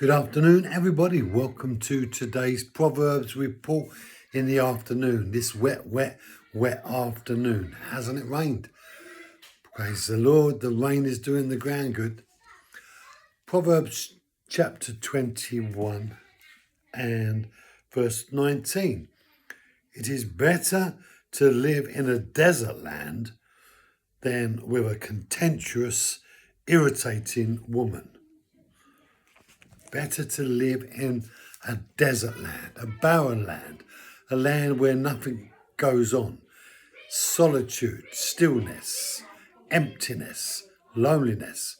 Good afternoon, everybody. Welcome to today's Proverbs report in the afternoon. This wet afternoon. Hasn't it rained? Praise the Lord. The rain is doing the ground good. Proverbs chapter 21 and verse 19. It is better to live in a desert land than with a contentious, irritating woman. Better to live in a desert land, a barren land, a land where nothing goes on. Solitude, stillness, emptiness, loneliness.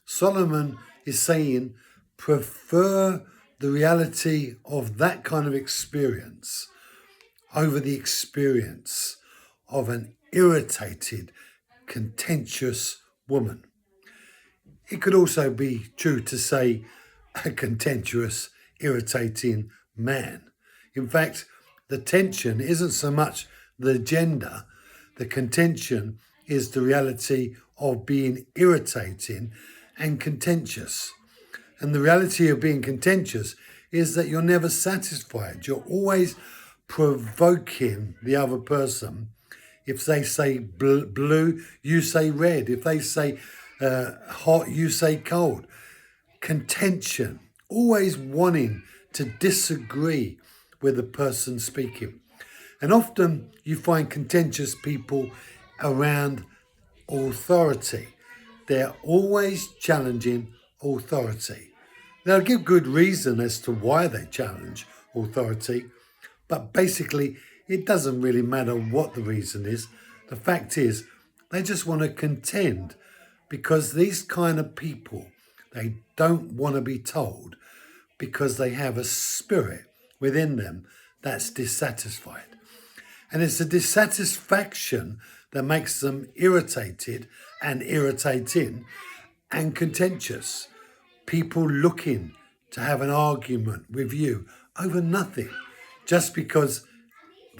Solomon is saying, prefer the reality of that kind of experience over the experience of an irritated, contentious woman. It could also be true to say a contentious, irritating man. In fact, the tension isn't so much the gender. The contention is the reality of being irritating and contentious. And the reality of being contentious is that you're never satisfied. You're always provoking the other person. If they say blue, you say red. If they say hot, you say cold. Contention, always wanting to disagree with the person speaking. And often you find contentious people around authority. They're always challenging authority. They'll give good reason as to why they challenge authority, but basically it doesn't really matter what the reason is. The fact is, they just want to contend, because these kind of people, they don't want to be told, because they have a spirit within them that's dissatisfied. And it's a dissatisfaction that makes them irritated and irritating and contentious. People looking to have an argument with you over nothing, just because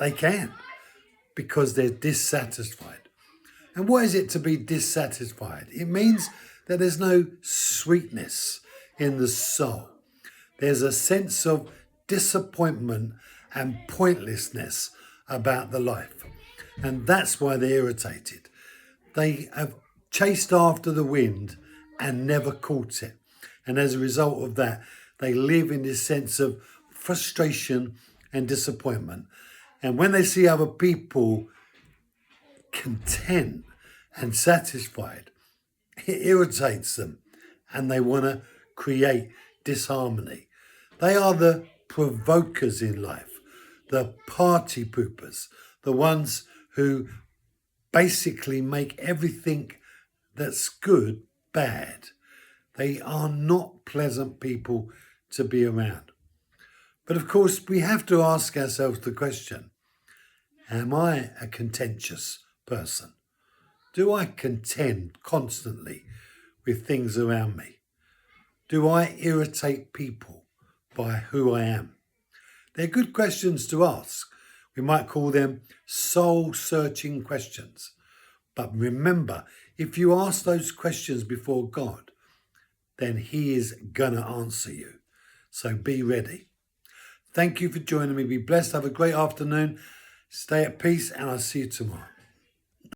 they can, because they're dissatisfied. And what is it to be dissatisfied? It means that there's no sweetness in the soul. There's a sense of disappointment and pointlessness about the life. And that's why they're irritated. They have chased after the wind and never caught it. And as a result of that, they live in this sense of frustration and disappointment. And when they see other people content and satisfied, it irritates them and they want to create disharmony. They are the provokers in life, the party poopers, the ones who basically make everything that's good bad. They are not pleasant people to be around. But of course, we have to ask ourselves the question, am I a contentious person? Do I contend constantly with things around me? Do I irritate people by who I am? They're good questions to ask. We might call them soul-searching questions. But remember, if you ask those questions before God, then He is going to answer you. So be ready. Thank you for joining me. Be blessed. Have a great afternoon. Stay at peace, and I'll see you tomorrow.